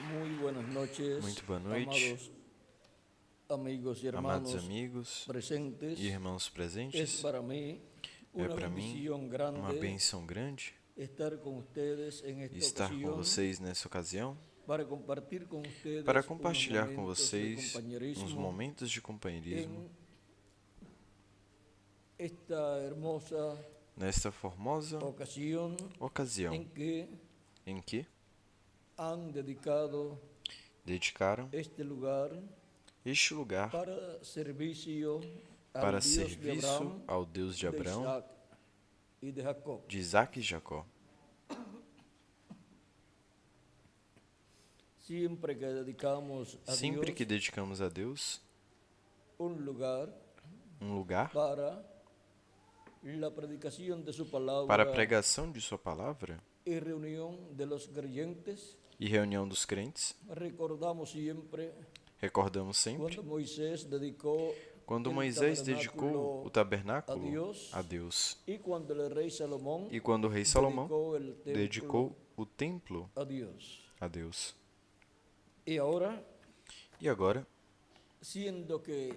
Muy buenas noches, Muito boa noite, amados amigos y amados hermanos amigos presentes. e irmãos Es presentes. para mí É una para mim bendición uma grande bênção grande estar con ustedes en esta estar com ocasión vocês nessa ocasião para compartir con para ustedes unos compartilhar com momentos de vocês uns compañerismo momentos de companheirismo en esta hermosa nesta formosa ocasión ocasião en que em que han dedicado dedicaram este lugar este lugar para servicio al para Dios de serviço Abraham, ao Deus de de Abraão, Isaac y de Jacob. de Isaac e Jacó. Siempre que dedicamos a Sempre que Dios dedicamos a Deus un lugar um lugar para la predicación de su para a palabra pregação de sua palavra y reunión de los creyentes, e reunião dos crentes, recordamos siempre recordamos sempre cuando Moisés dedicó quando el Moisés dedicou o tabernáculo a a Deus y cuando el rey Salomón e quando o rei Salomão dedicó el templo dedicou o templo a Dios. a Deus. Y ahora, E agora, siendo que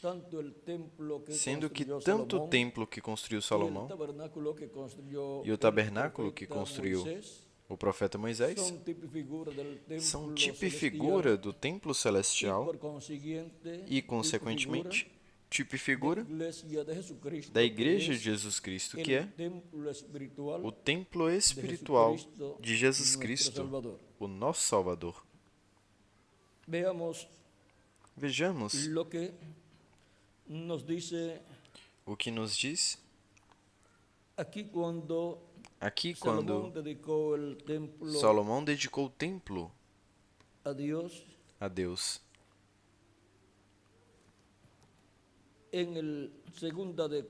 tanto el templo que sendo que construyó tanto o Salomón templo que construiu y el Salomão tabernáculo que construyó e o el tabernáculo que profeta construiu Moisés o profeta Moisés son tipo y figura del templo são tipo e celestial figura do templo y celestial por consiguiente e, consequentemente, tipo e figura de iglesia de Jesucristo, da que Igreja es de Jesus Cristo, el que é templo espiritual o templo de espiritual Jesucristo, de Jesus nuestro Cristo, Salvador. o nosso Salvador. Veamos Vejamos lo que nos dice o que nos diz aquí cuando aqui Salomón quando dedicó el templo Salomão dedicou o templo a Dios a Deus. en el segunda de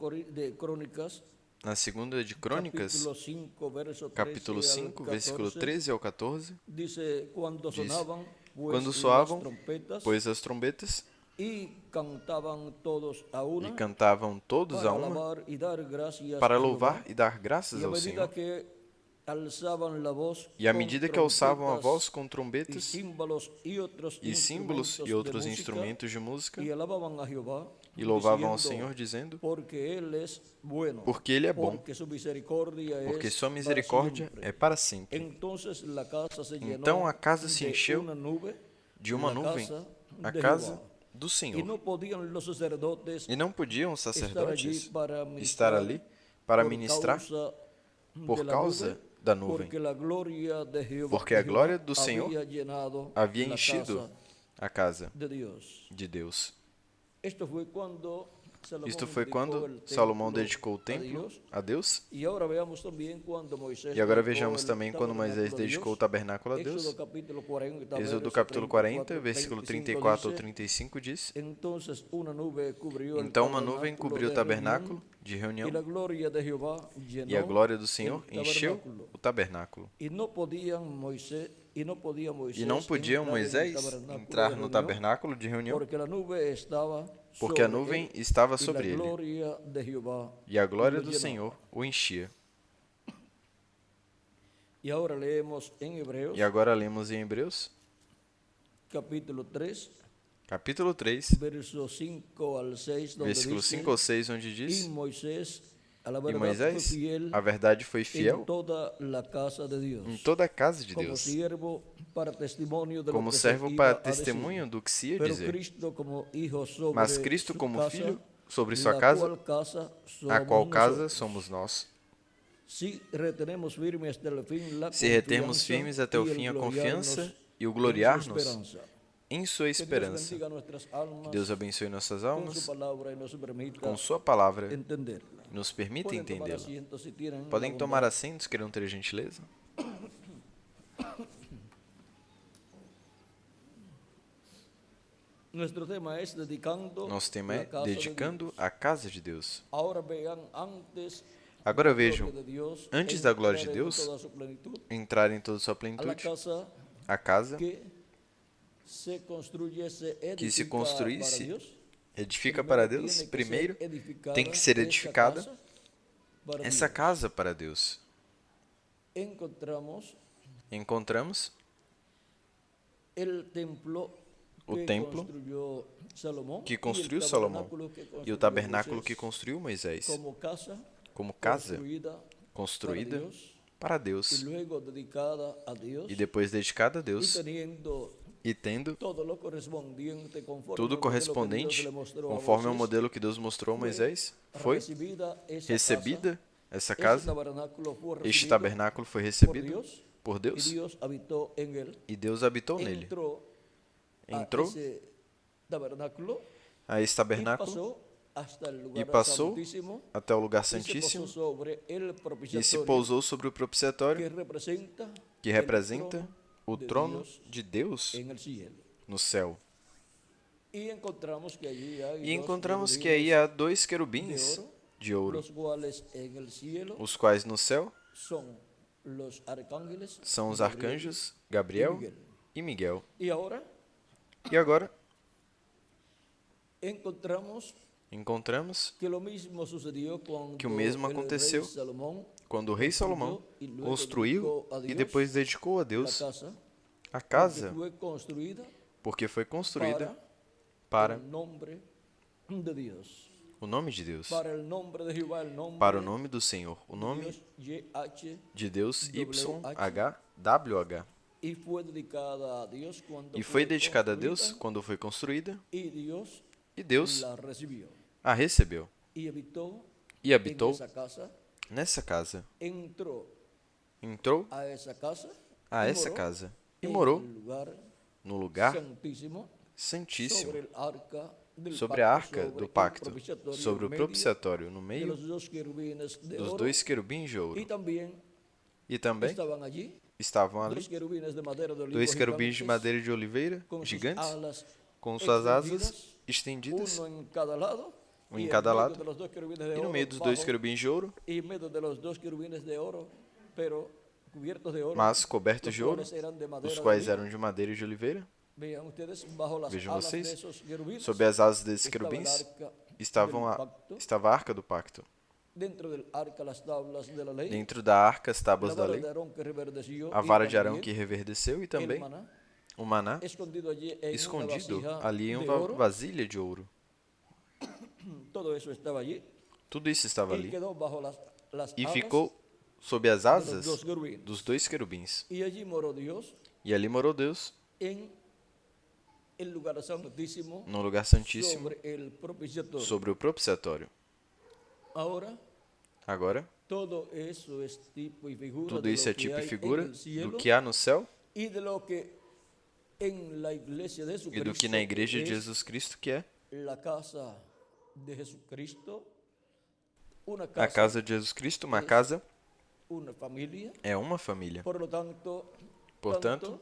Crónicas, Na segunda de Crônicas, capítulo 5, verso 13 capítulo al 5, versículo 14, 13 ao 14, dice, cuando diz, sonaban pues quando las soavam, trompetas pois as trombetas, y cantaban todos a e una cantavam todos para a uma, alabar y dar gracias para a louvar Jehová, e dar graças y a ao medida Senhor. que alzaban la voz E à con medida que alçavam a trompetas voz com y trombetas címbalos y otros e símbolos e de outros música, instrumentos de música, y alababan a Jehová, e louvavam ao diciendo, Senhor, dizendo: porque Él es bueno, Porque Ele é bom, porque su misericordia porque es sua para misericórdia siempre. é para sempre. Entonces la casa se Então llenó a casa se de encheu una nube, de uma la nuvem, casa a de casa Jehová. do Y Senhor. no podían los sacerdotes E não podiam os estar allí sacerdotes para estar ali para por ministrar causa por de la causa nube, da nuvem, porque la gloria de Jehová, porque a glória do había Senhor llenado havia la enchido casa a casa de Dios. de Deus. Esto fue cuando Salomón Isto foi dedicó quando el Salomão templo dedicou o a templo Dios. a Deus. Y ahora veamos también cuando Moisés E agora dedicó vejamos el também quando Moisés tabernáculo a dedicou o Dios. tabernáculo a Éxodo Deus. capítulo 40, Êxodo verso capítulo 40, 34, versículo 35 34 ao dice, 35 diz: entonces una nube cubrió el Então uma nuvem cobriu o tabernáculo tabernáculo de de reunião, reunión, y la gloria de Jehová llenó e a glória do Senhor el encheu tabernáculo. o tabernáculo. Y no podía Moisés E não podia entrar en el Moisés tabernáculo entrar de no reunión, tabernáculo de reunião, porque la nube estaba porque a sobre nuvem él, estava y la sobre ele, gloria de Jehová e a glória lo do llenaba. Senhor o enchia. Y ahora leemos en Hebreos, E agora lemos em Hebreus, capítulo 3, capítulo 3, verso 5 al 6, donde versículo dice, 5 ou 6, onde y diz: Moisés a la E verdad fue Moisés, fiel a verdade foi en fiel toda la casa de Dios, em toda a casa de como Deus, siervo para testimonio de lo como que se servo iba para a decir. testemunho do que se ia Pero dizer. Cristo como hijo sobre Mas Cristo su como casa, filho sobre sua la casa, cual casa a qual somos casa nosotros. somos nós. Si retenemos firme hasta el fin la Se retermos confianza firmes até o y el fim a gloriarnos confiança e o en su gloriar-nos esperanza. em sua Que Dios esperança. bendiga nuestras almas Que Deus abençoe nossas con su almas palabra y nos permita com sua palavra entenderla. e nos permita Pueden tomar entendê-la. asiento si tienen Podem la tomar bondad. assentos, querendo ter gentileza? Nuestro tema es dedicando Nosso tema la é casa de dedicando Dios. a casa de Deus. Ahora vean antes Agora la gloria vejam, de Dios, antes da glória de entrar en Deus, toda su plenitud, entrar em toda sua a la plenitude, casa a casa que se construyese, que se edifica construísse, para Dios. edifica para Primero Deus, tiene que primeiro ser edificada tem que ser esa edificada casa para essa Dios. casa para Deus. Encontramos Encontramos, el templo O que templo construyó Salomón que y el construiu Salomão tabernáculo que e o construyó tabernáculo Moisés que construiu Moisés, como casa como casa construida construída para para Dios y Deus luego dedicada a Dios e depois dedicada a y Deus teniendo e tendo todo lo correspondiente conforme tudo al modelo que Dios correspondente le mostró a conforme ao Moisés, modelo que Deus mostrou a fue Moisés, foi recibida esa casa, recebida essa ese casa, tabernáculo fue este recibido tabernáculo foi por recebido Dios por y Deus Dios habitó en él, e Deus habitou nele. entró a Entrou ese tabernáculo a esse y tabernáculo pasó hasta el e lugar passou santísimo até o lugar y se posó santíssimo sobre el e se propiciatorio pousou sobre o propiciatório que que representa el o de trono Dios de Deus en el cielo. no céu. Y encontramos que allí hay E dos encontramos que querubines aí há dois de querubins oro, de ouro, los cuales en el cielo os quais no céu son los arcángeles são os Gabriel arcanjos y Gabriel Miguel. e Miguel. Y ahora E agora encontramos encontramos que lo mismo sucedió cuando que o mesmo el rey aconteceu Salomón quando o rei Salomão construiu e depois dedicou a la Deus casa, a porque casa, fue construida porque foi construída para para el nombre de Dios, o nome de Deus, para el nombre de Jehová, el nombre para o nome do Senhor, o de nome Dios, YH, de Deus WH, YHWH. y fue dedicada a Dios cuando E foi fue dedicada a Deus construida, quando foi construída y Dios e Deus la recibió a recebeu y habitó e habitou en esa casa, nessa casa. entró Entrou a esa casa a y essa moró casa e en morou el lugar no lugar santísimo santíssimo, sobre el arca del sobre a arca sobre do el pacto, propiciatorio sobre o en medio propiciatório, no de meio los dos querubines de dos oro, dois querubins de y ouro. también E também estaban allí estavam ali dos querubines de madera de olivo dois querubins de gigantes, madeira de oliveira con sus gigantes, alas com suas asas extendidas, estendidas, uno en cada lado, um y em en cada medio lado, de los dos querubines de e no oro, meio dos dois bajo, querubins de ouro, y en medio de los dos querubines de oro, pero cubiertos de oro, mas cobertos los de ouro, cuales eran de os madera de quais olivo. eram de madeira de oliveira. Vean ustedes, bajo las Vejam alas de vocês, esos querubines sob as asas desses estaba el querubins arca estavam del a, pacto, estava a arca do pacto. dentro del arca las tablas de la ley, Dentro da arca as la tábuas da vara lei, de Aarón que reverdeció a y vara de Arão también que reverdeceu e el também maná o maná escondido allí en una escondido vasija ali em de uma oro. vasilha de ouro. Todo eso estaba allí Tudo isso estava y ali quedó bajo las e alas ficou sob as de los asas dos querubines. dos dois querubins. Y allí moró Dios E ali morou Deus en el lugar santísimo no lugar santíssimo sobre el propiciatorio. sobre o propiciatório. Ahora, Agora, todo eso es tipo y figura tudo de isso lo é que tipo e hay figura en el cielo do que há no céu y de lo que en la iglesia de e Jesucristo do que na igreja de es Jesus Cristo, que é la casa de Jesucristo, una a casa, casa de Jesus Cristo. Uma casa una familia. é uma família. Por lo tanto, Portanto,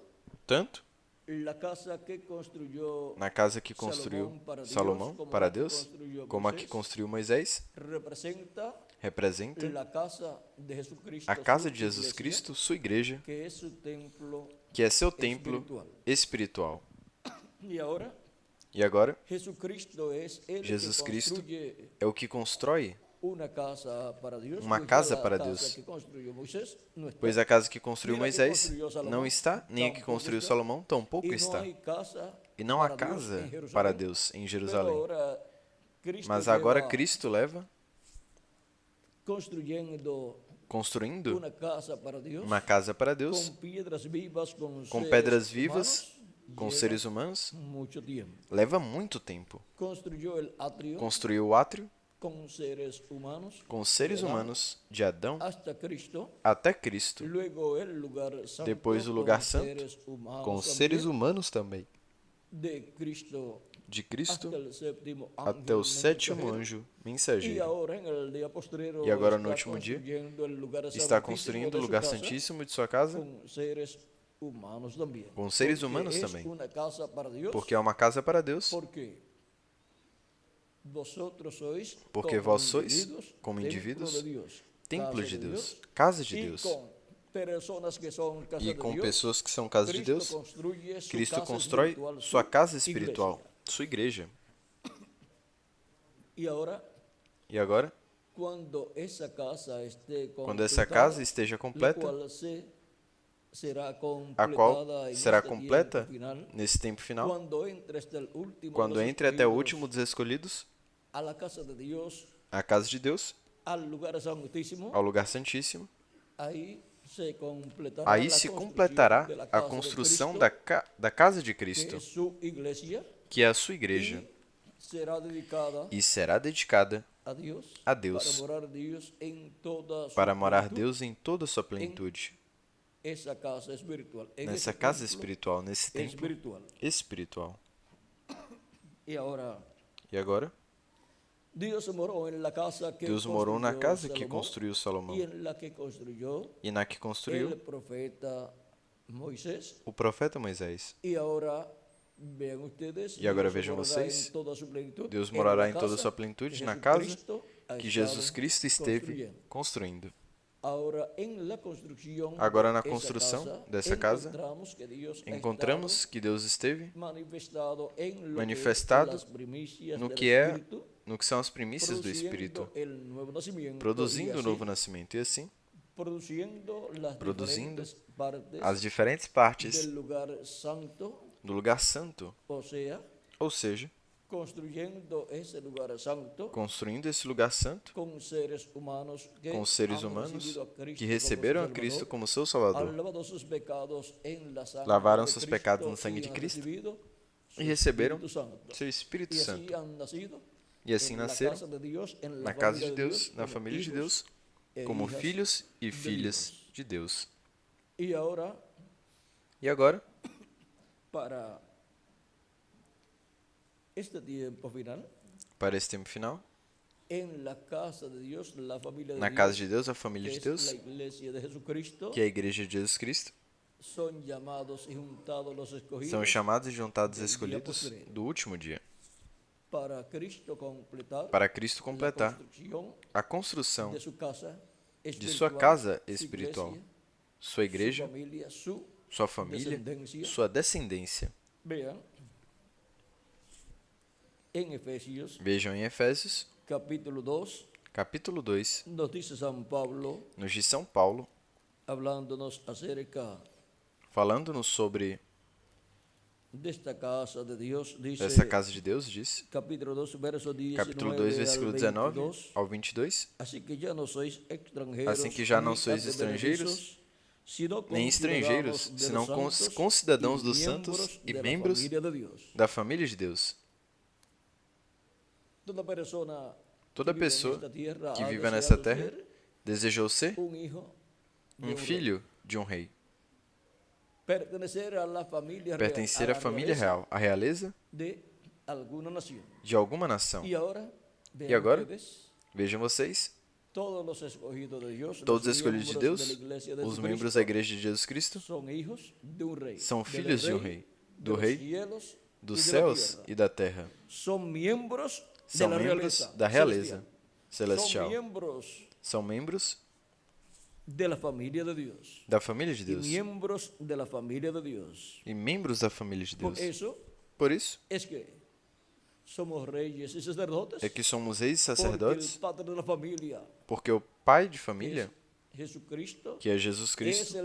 tanto la casa que construyó na casa que construiu Salomão para Deus, como a que construiu Moisés, representa representa la casa de Jesucristo, a casa su de Jesus iglesia, Cristo, sua igreja, que es su templo que é seu templo espiritual. espiritual. Y ahora, E agora, Jesucristo es el Jesus que Cristo construye é o que constrói una casa para Dios, uma pues casa ya la para casa Deus. que construyó Moisés no está. Pois a casa que construiu Ni la que Moisés construyó Salomón não está, nem a que tampoco construiu está. Salomão tampouco Y no está. hay casa E não há para Dios casa en Jerusalén. para Deus em Pero Jerusalém. ahora Cristo Mas agora lleva Cristo leva construyendo construindo una casa para Dios, uma casa para Deus, con piedras vivas, con com seres pedras vivas, humanos, com lleva seres humanos, mucho tiempo. leva muito tempo. Construyó el atrio Construiu o átrio con seres humanos com os seres de Adán humanos de Adão hasta Cristo, até Cristo, luego el lugar santo depois o lugar con santo seres humanos com os también, seres humanos também, de Cristo de Cristo hasta el séptimo até ángel o sétimo mensajero. anjo Y mensageiro. ahora en el día postrero E agora está no último dia construyendo el lugar está santísimo construindo de o su lugar casa santíssimo de sua casa, con seres humanos también. com seres Porque humanos es também, una casa para Dios, porque é uma casa para Deus, porque vosotros sois porque vós sois, como indivíduos, templo de Dios, templo casa de Deus, casa de y Deus, con personas que son casa e de com Dios, pessoas que são casa de Cristo Deus, construye su Cristo casa constrói espiritual, sua su casa espiritual, iglesia. sua igreja. Y ahora, E agora, cuando essa casa esté quando essa completada, casa esteja la completa, cual se a qual será completa nesse tempo final, quando entre até o último dos escolhidos, à casa de Deus, ao lugar santíssimo. Aí se completará a construção da casa de Cristo, que é a sua igreja, e será dedicada a Deus, para morar Deus em toda a sua plenitude. Nessa casa espiritual, nesse templo espiritual. E agora? Deus morou na casa que construiu Salomão, e na que construiu o profeta Moisés. E agora vejam vocês, Deus morará em toda a sua plenitude na casa que Jesus Cristo esteve construindo. Agora, na construção dessa casa, encontramos que Deus esteve manifestado no que são as primícias do Espírito, produzindo o novo nascimento, e assim, produzindo as diferentes partes do lugar santo, ou seja, construindo esse lugar santo com os seres humanos que receberam a Cristo como seu Salvador, lavaram seus pecados no sangue de Cristo e receberam seu Espírito Santo. E assim nasceram na casa de Deus, na família de Deus, como filhos e filhas de Deus. E agora, para esse tempo final, na casa de Deus, a família de Deus, que é a igreja de Jesus Cristo, são chamados e juntados escolhidos do último dia, para Cristo completar a construção de sua casa espiritual, sua igreja, sua família, sua descendência. Vejam em Efésios, capítulo 2, nos diz São Paulo, falando-nos sobre essa casa de Deus, diz, capítulo 2, versículo 19 ao 22, assim que já não sois estrangeiros, nem estrangeiros, senão concidadãos dos santos e membros da família de Deus. Toda pessoa que vive nessa terra desejou ser um filho de um rei, pertencer à família real, à realeza de alguma nação. E agora, vejam vocês, todos os escolhidos de Deus, os membros da igreja de Jesus Cristo, são filhos de um rei, do rei dos céus e da terra. São membros da realeza celestial. São membros da família de Deus. E membros da família de Deus. Por isso, é que somos reis e sacerdotes, porque o pai de família, que é Jesus Cristo,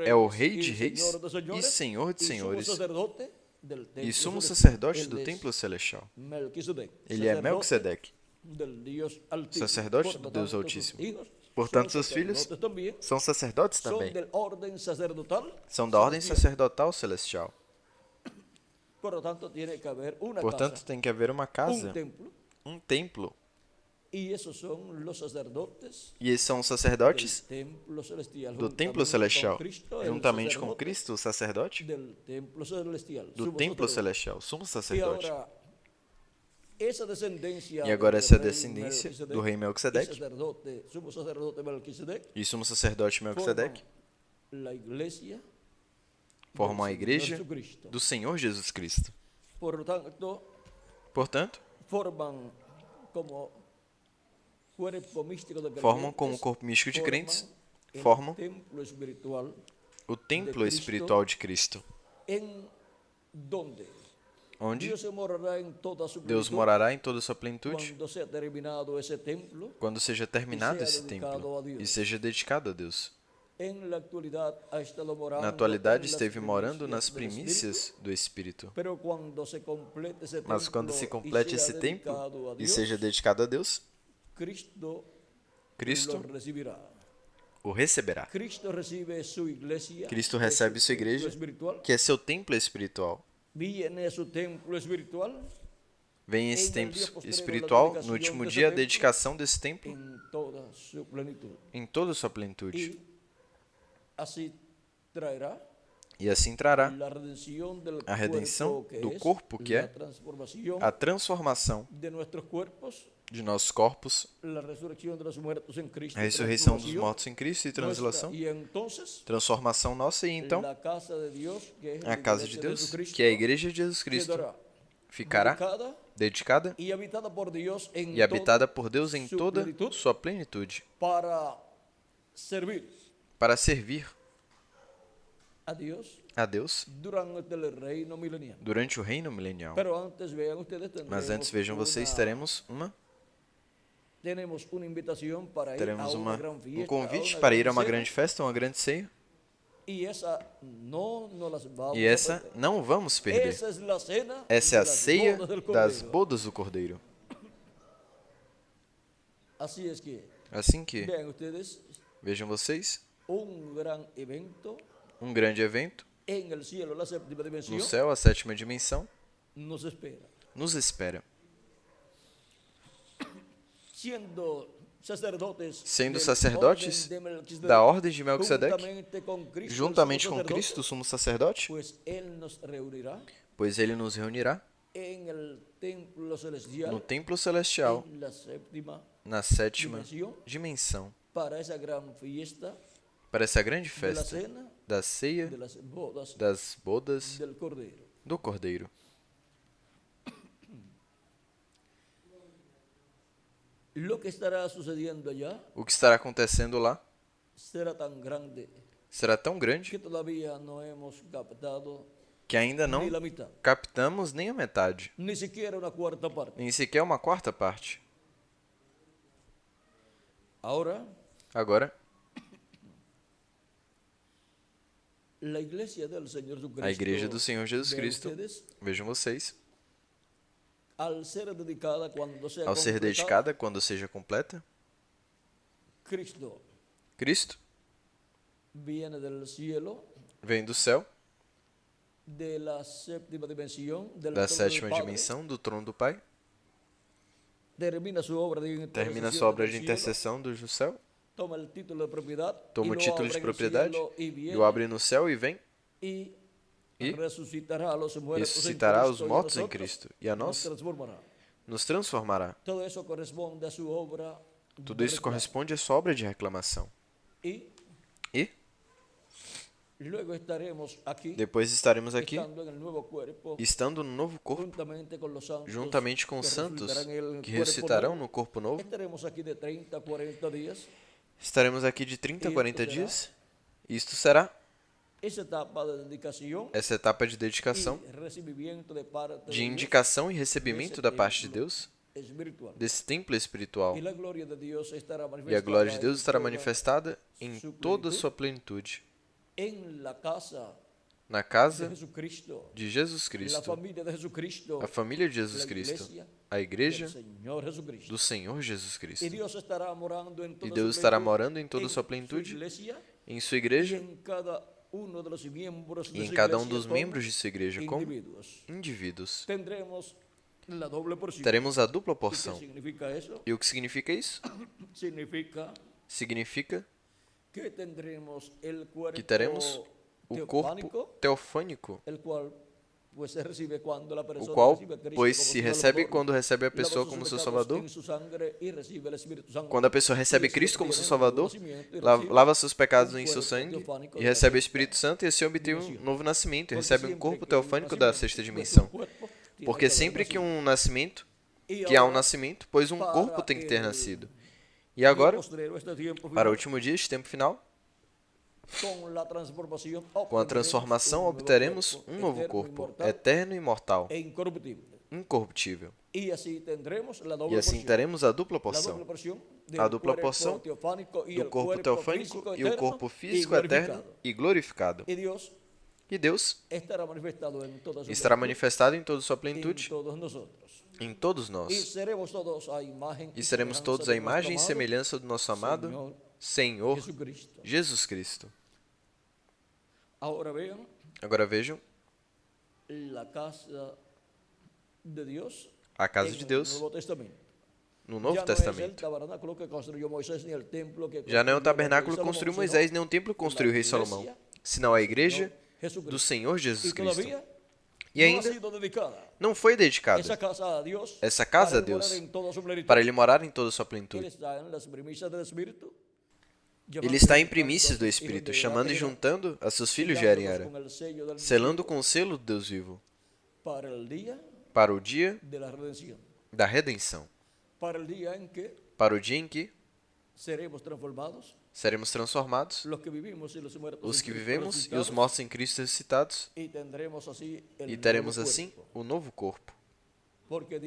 é o Rei de reis e Senhor de senhores, e sumo sacerdote do templo celestial. Ele é Melquisedeque, sacerdote do Deus Altíssimo. Portanto, seus filhos são sacerdotes também. São da ordem sacerdotal celestial. Portanto, tem que haver uma casa, um templo. E esses são os sacerdotes do templo celestial, juntamente com Cristo, o sacerdote do templo celestial, sumo sacerdote. E agora essa descendência do rei Melquisedeque e sumo sacerdote Melquisedeque formam a igreja do Senhor Jesus Cristo. Portanto, formam como o corpo místico de crentes, formam o templo espiritual de Cristo, onde Deus morará em toda a sua plenitude quando seja terminado esse templo e seja dedicado a Deus. Na atualidade esteve morando nas primícias do Espírito. Mas quando se complete esse tempo e seja dedicado a Deus, Cristo o receberá. Cristo recebe sua igreja, que é seu templo espiritual. Vem esse templo espiritual no último dia, a dedicação desse templo em toda a sua plenitude. E assim trará a redenção do corpo, que é a transformação de nossos corpos, a ressurreição dos mortos em Cristo e translação, transformação nossa, e então a casa de Deus, que é a igreja de Jesus Cristo, ficará dedicada e habitada por Deus em toda sua plenitude, para servir a Deus durante o reino milenial. Mas antes, vejam vocês, teremos um convite para ir a uma grande festa, uma grande ceia. E essa não vamos perder. Essa é a ceia das bodas do Cordeiro. Assim que, vejam vocês, um grande evento no céu, a sétima dimensão, nos espera. Sendo sacerdotes da ordem de Melquisedeque, juntamente com Cristo, sumo sacerdote, pois ele nos reunirá no templo celestial, na sétima dimensão, para essa grande festa da ceia das bodas do Cordeiro. O que estará acontecendo lá será tão grande que ainda não captamos nem a metade, nem sequer uma quarta parte. Agora, a igreja do Senhor Jesus Cristo, vejam vocês, ao ser dedicada, quando seja completa, Cristo vem do céu, da sétima dimensão, do trono do Pai, termina sua obra de intercessão do céu, toma o título de propriedade e o abre no céu e vem e ressuscitará os mortos em Cristo e a nós nos transformará. Tudo isso corresponde à sua obra de reclamação. E depois estaremos aqui, estando no novo corpo, juntamente com os santos que ressuscitarão no corpo novo. Estaremos aqui de 30 a 40 dias. Isto será essa etapa de dedicação, de indicação e recebimento da parte de Deus, desse templo espiritual. E a glória de Deus estará manifestada em toda a sua plenitude, na casa de Jesus Cristo, a família de Jesus Cristo, a igreja do Senhor Jesus Cristo. E Deus estará morando em toda a sua plenitude, em sua igreja, e em cada um dos membros de sua igreja como indivíduos. Teremos a dupla porção. E o que significa isso? Significa que teremos o corpo teofânico, o qual, pois, se recebe quando recebe a pessoa como seu Salvador. Quando a pessoa recebe Cristo como seu Salvador, lava seus pecados em seu sangue e recebe o Espírito Santo, e assim obtém um novo nascimento e recebe um corpo teofânico da sexta dimensão. Porque sempre que há um nascimento, pois um corpo tem que ter nascido. E agora, para o último dia, este tempo final, com a transformação obteremos um novo corpo, eterno e imortal, incorruptível. E assim teremos a dupla porção do corpo teofânico e o corpo físico eterno e glorificado. E Deus estará manifestado em toda sua plenitude em todos nós. E seremos todos a imagem e semelhança do nosso amado Senhor Jesus Cristo. Agora vejam a casa de Deus no Novo Testamento. Já não é o tabernáculo que construiu Moisés, nem um templo que construiu o rei Salomão, senão a igreja do Senhor Jesus Cristo. E ainda não foi dedicada essa casa a Deus para Ele morar em toda a sua plenitude. Ele está em primícias do Espírito, chamando e juntando a seus filhos de era em era, selando com o selo do Deus vivo, para o dia da redenção, para o dia em que seremos transformados, os que vivemos e os mortos em Cristo ressuscitados, e teremos assim o novo corpo. Porque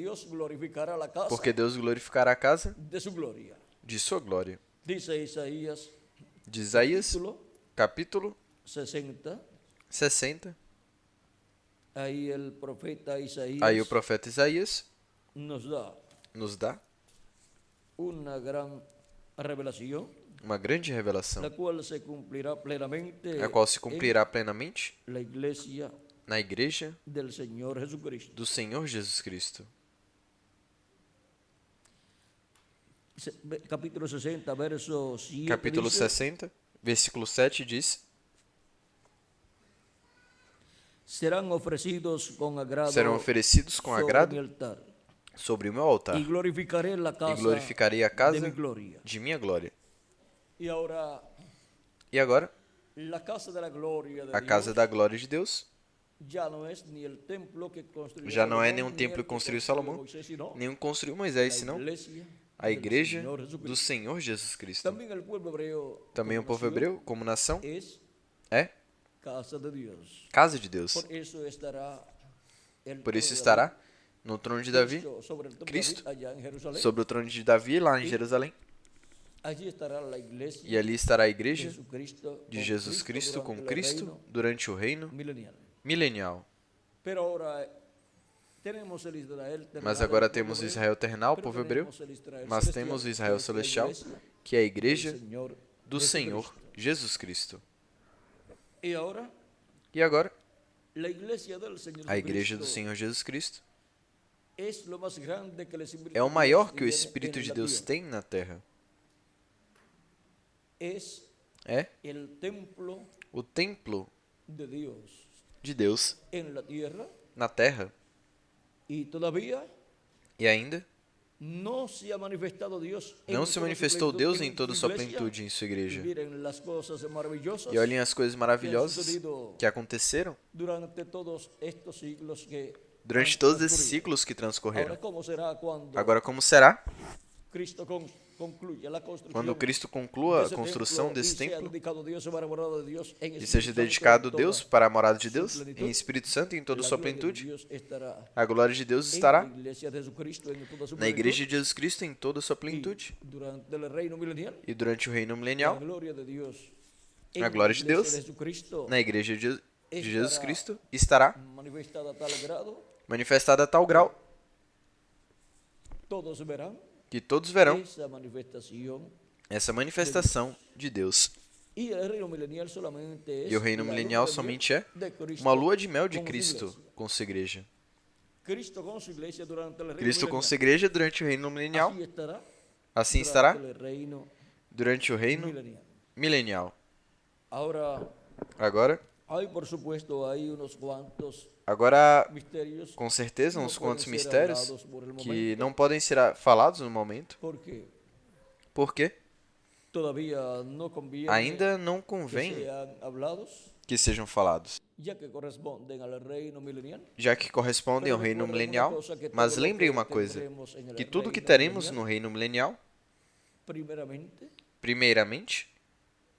Deus glorificará a casa de sua glória. Diz Isaías, capítulo 60. Aí o profeta Isaías nos dá uma grande revelação, a qual se cumprirá plenamente na igreja do Senhor Jesus Cristo. Capítulo 60, versículo 7 diz: serão oferecidos com agrado sobre o meu altar, e glorificarei a casa de minha glória. E agora, a casa da glória de Deus já não é nenhum templo que construiu Salomão, nenhum que construiu Moisés, senão a igreja do Senhor Jesus Cristo. Também o povo hebreu, como nação, é casa de Deus. Por isso estará no trono de Davi, Cristo, sobre o trono de Davi, lá em Jerusalém. E ali estará a igreja de Jesus Cristo com Cristo durante o reino milenial. Mas agora temos o Israel terrenal, o povo hebreu, mas temos o Israel celestial, que é a igreja do Senhor Jesus Cristo. E agora, a igreja do Senhor Jesus Cristo é o maior que o Espírito de Deus tem na terra. É o templo de Deus na terra. E ainda não se manifestou Deus em toda a sua plenitude em sua igreja. E olhem as coisas maravilhosas que aconteceram durante todos esses ciclos que transcorreram. Agora, como será quando Cristo conclua a construção desse templo e seja dedicado a Deus para a morada de Deus, em Espírito Santo e em toda a sua plentude? A glória de Deus estará na igreja de Jesus Cristo em toda a sua plentude. E durante o reino milenial, a glória de Deus na igreja de Jesus Cristo estará manifestada a tal grau que todos verão essa manifestação de Deus. E o reino milenial somente é uma lua de mel de Cristo com sua igreja. Cristo com sua igreja durante o reino milenial. Assim estará durante o reino milenial. Agora, com certeza, uns quantos mistérios que não podem ser falados no momento. Por quê? Ainda não convém que sejam falados, já que correspondem ao reino milenial. Mas lembrem uma coisa, que tudo que teremos no reino milenial, primeiramente,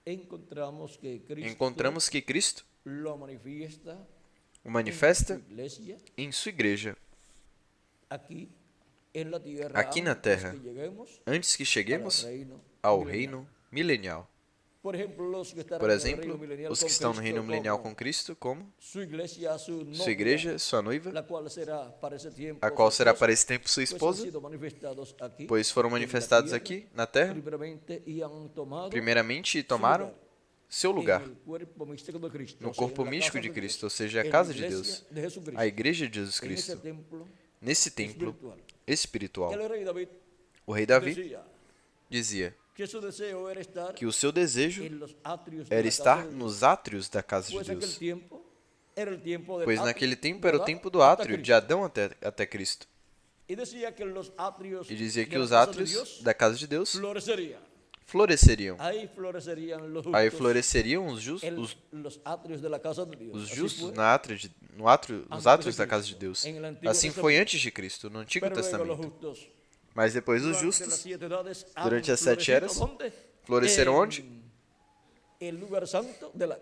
encontramos que Cristo o manifesta em sua igreja, aqui na terra, antes que cheguemos ao reino milenial. Por exemplo, os que estão no reino milenial com Cristo, como sua igreja, sua noiva, a qual será para esse tempo sua esposa, pois foram manifestados aqui na terra, primeiramente tomaram seu lugar no corpo místico de Cristo, ou seja, a casa de Deus, a igreja de Jesus Cristo, nesse templo espiritual. O rei Davi dizia que o seu desejo era estar nos átrios da casa de Deus, pois naquele tempo era o tempo do átrio, de Adão até Cristo. E dizia que os átrios da casa de Deus floresceriam. Aí floresceriam os justos nos átrios da casa de Deus. Assim foi antes de Cristo, no Antigo Testamento. Mas depois os justos, durante as 7 eras, floresceram onde?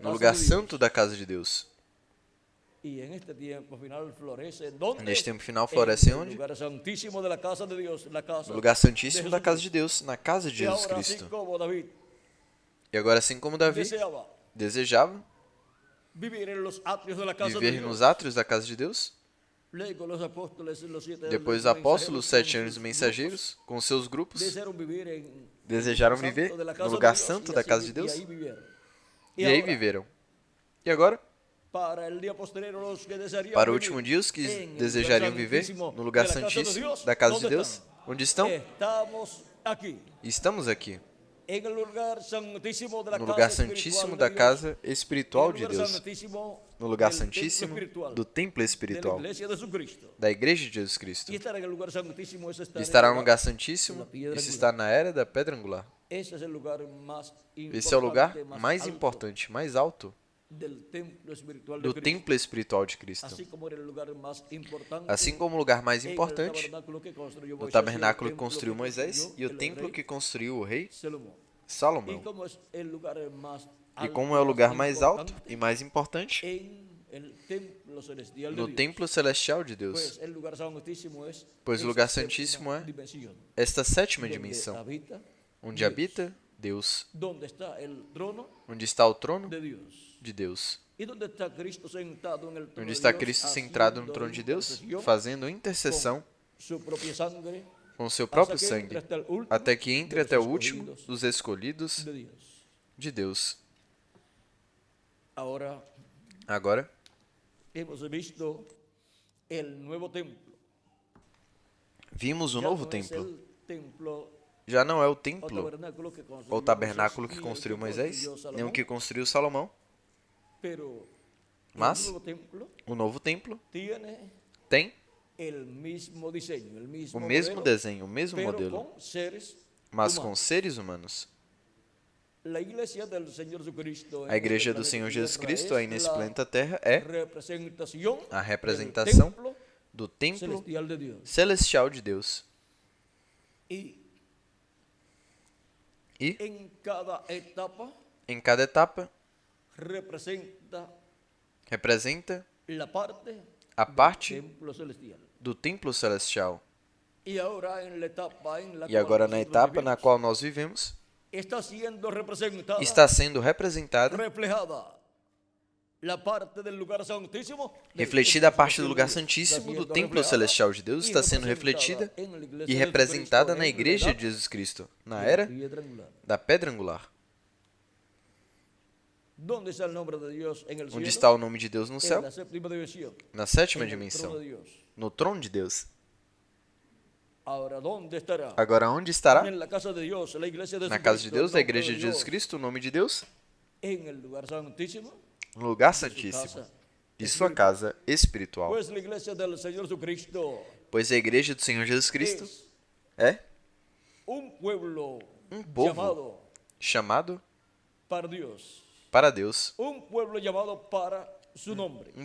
No lugar santo da casa de Deus. Neste tempo final florescem onde? No lugar santíssimo da casa de Deus, na casa de Jesus Cristo. E agora, assim como Davi desejava viver nos átrios da casa de Deus, depois os apóstolos, 7 anos mensageiros, com seus grupos, desejaram viver no lugar santo da casa de Deus, e aí viveram. E agora? Para o último dia, os que desejariam viver no lugar santíssimo da casa de Deus, onde estão? Estamos aqui, no lugar santíssimo da casa espiritual de Deus, no lugar santíssimo do templo espiritual da igreja de Jesus Cristo. Estará no lugar santíssimo, isso está na era da pedra angular. Esse é o lugar mais importante, mais alto do templo espiritual de Cristo. Assim como o lugar mais importante, o tabernáculo que construiu Moisés e o templo que construiu o rei Salomão. E como é o lugar mais alto e mais importante? No templo celestial de Deus. Pois o lugar santíssimo é esta 7ª dimensão, onde habita Deus, onde está o trono de Deus, onde está Cristo sentado no trono de Deus, fazendo intercessão com seu próprio sangue, até que entre até o último dos escolhidos de Deus. Agora, vimos o novo templo. Já não é o templo ou tabernáculo que construiu Moisés, nem o que construiu Salomão, mas o novo templo tem o mesmo desenho, o mesmo modelo, mas com seres humanos. A igreja do Senhor Jesus Cristo aí nesse planeta Terra é a representação do templo celestial de Deus. E em cada etapa representa a parte do templo celestial. E agora na etapa na qual nós vivemos, está sendo representada, refletida a parte do lugar santíssimo do templo celestial de Deus, está sendo refletida e representada na igreja de Jesus Cristo, na era da pedra angular. Onde está o nome de Deus no céu? Na 7ª dimensão, no trono de Deus. Agora, onde estará? Na casa de Deus, a igreja de Jesus Cristo, o nome de Deus? No lugar santíssimo de sua casa espiritual. Pois a igreja do Senhor Jesus Cristo é um povo chamado para Deus. Um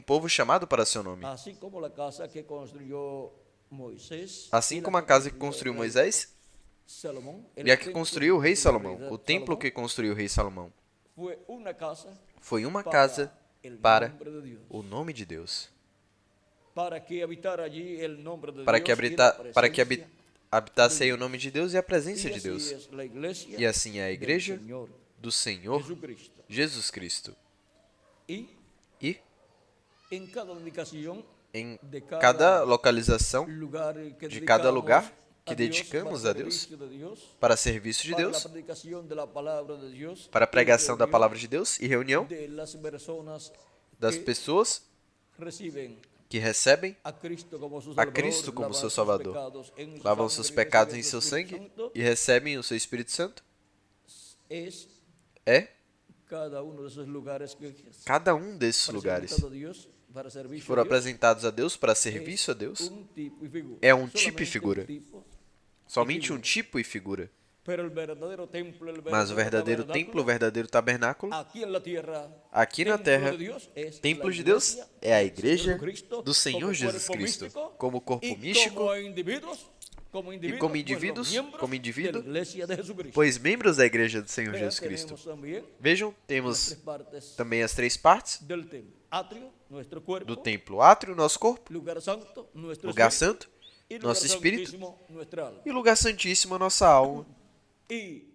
povo chamado para seu nome. Assim como a casa que construiu Moisés e a que construiu o rei Salomão, o templo que construiu o rei Salomão, foi uma casa para o nome de Deus. para que habitasse aí o nome de Deus e a presença de Deus. E assim é a igreja do Senhor Jesus Cristo. E em cada localização de cada lugar que dedicamos a Deus, para serviço de Deus, para a pregação da palavra de Deus e reunião das pessoas que recebem a Cristo como seu Salvador, lavam seus pecados em seu sangue e recebem o seu Espírito Santo, é cada um desses lugares que foram apresentados a Deus para serviço a Deus é um tipo e figura. Somente um tipo e figura. Mas o verdadeiro templo, o verdadeiro tabernáculo, aqui na terra, templo de Deus é a igreja do Senhor Jesus Cristo, como corpo místico e como indivíduo, pois membros da igreja do Senhor Jesus Cristo. Vejam, temos também as três partes do templo: átrio, nosso corpo; lugar santo, nosso espírito; e lugar santíssimo, nossa alma. E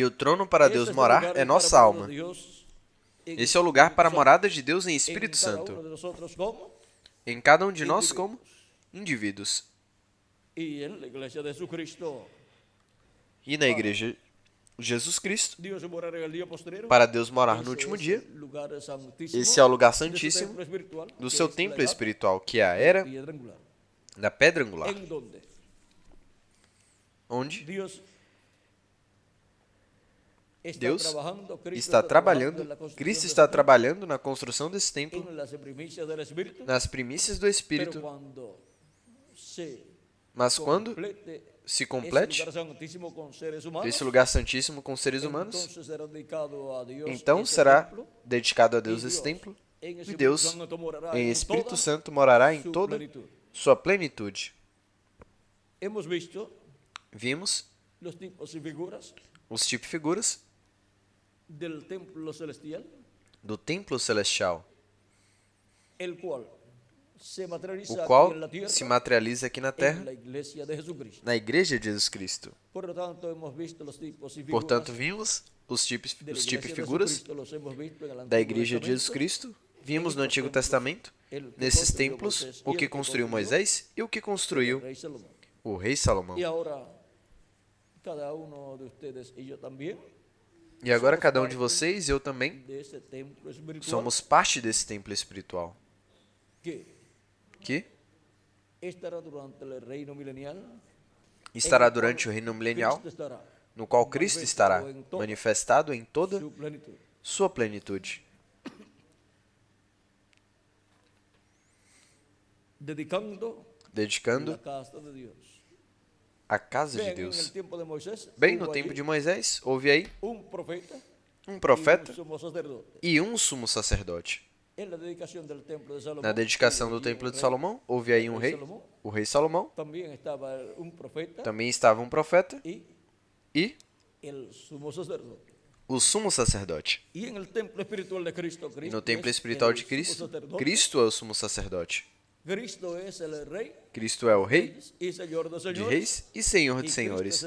o trono para Deus morar é nossa alma. Esse é o lugar para a morada de Deus em Espírito Santo, em cada um de nós como indivíduos. E na igreja de Jesus Cristo, para Deus morar no último dia, esse é o lugar santíssimo do seu templo espiritual, que é a era da pedra angular, onde Deus está trabalhando, Cristo está trabalhando na construção desse templo, nas primícias do Espírito. Mas quando se complete esse lugar santíssimo com seres humanos, então será dedicado a Deus esse templo, e Deus, em Espírito Santo, morará em toda sua plenitude. Vimos os tipos e figuras do templo celestial, o qual se materializa aqui na terra, na igreja de Jesus Cristo. Portanto, vimos os tipos e figuras da igreja de Jesus Cristo. Vimos no Antigo Testamento, nesses templos, o que construiu Moisés e o que construiu o rei Salomão. E agora cada um de vocês e eu também somos parte desse templo espiritual, que estará durante o reino milenial, no qual Cristo estará manifestado em toda sua plenitude, dedicando a casa de Deus. Bem, no tempo de Moisés, houve aí um profeta e um sumo sacerdote. Na dedicação do templo de Salomão, houve aí um rei, o rei Salomão. Também estava um profeta e o sumo sacerdote. E no templo espiritual de Cristo, Cristo é o sumo sacerdote. Cristo é o Rei de reis e Senhor de senhores.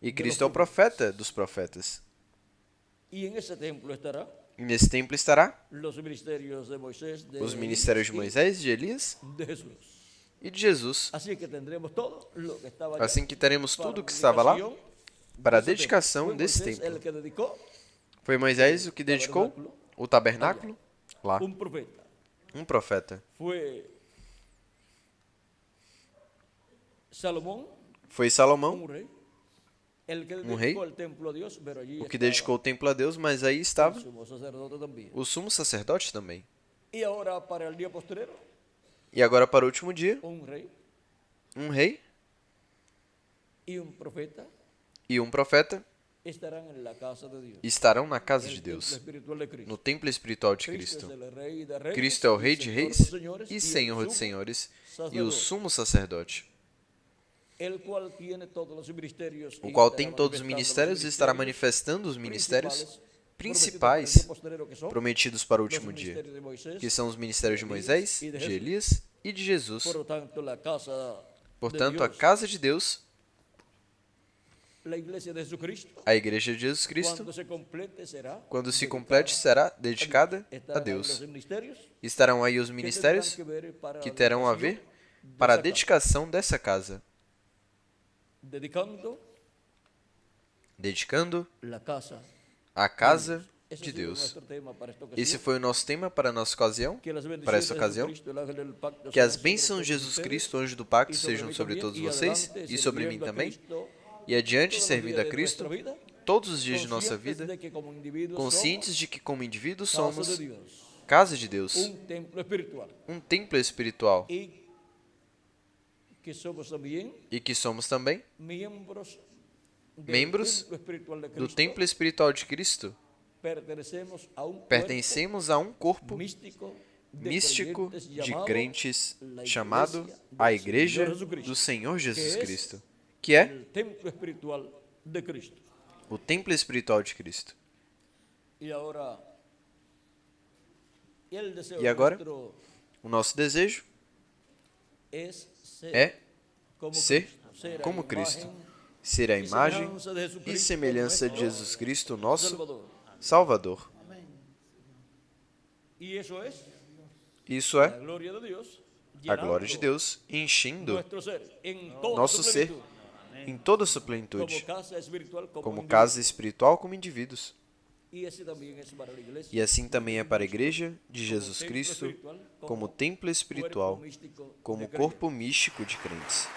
E Cristo é o profeta dos profetas. E nesse templo estará os ministérios de Moisés, de Elias e de Jesus. Assim que teremos tudo o que estava lá para a dedicação desse templo. Foi Moisés o que dedicou o tabernáculo lá. Um profeta. Foi Salomão, um rei, o que dedicou o templo a Deus, mas aí estava o sumo sacerdote também. E agora para o último dia, um rei e um profeta estarão na casa de Deus, no templo espiritual de Cristo. Cristo é o Rei de reis e Senhor de senhores e o sumo sacerdote, o qual tem todos os ministérios e estará manifestando os ministérios principais prometidos para o último dia, que são os ministérios de Moisés, de Elias e de Jesus. Portanto, a casa de Deus, a igreja de Jesus Cristo, quando se complete, será dedicada a Deus. Estarão aí os ministérios que terão a ver para a dedicação dessa casa. Dedicando a casa de Deus. Esse foi o nosso tema para a nossa ocasião, para essa ocasião. Que as bênçãos de Jesus Cristo, anjo do pacto, sejam sobre todos vocês e sobre mim também. E adiante, servindo a Cristo, todos os dias de nossa vida, conscientes de que como indivíduos somos casa de Deus, um templo espiritual, e que somos também membros do templo espiritual de Cristo. Pertencemos a um corpo místico de crentes chamado a Igreja do Senhor Jesus Cristo, que é o templo espiritual de Cristo. E agora, o nosso desejo é ser como Cristo, ser a imagem e semelhança de Jesus Cristo, nosso Salvador. Isso é a glória de Deus enchendo nosso ser em toda a sua plenitude, como casa espiritual, como indivíduos. E assim também é para a Igreja de Jesus Cristo, como templo espiritual, como corpo místico de crentes.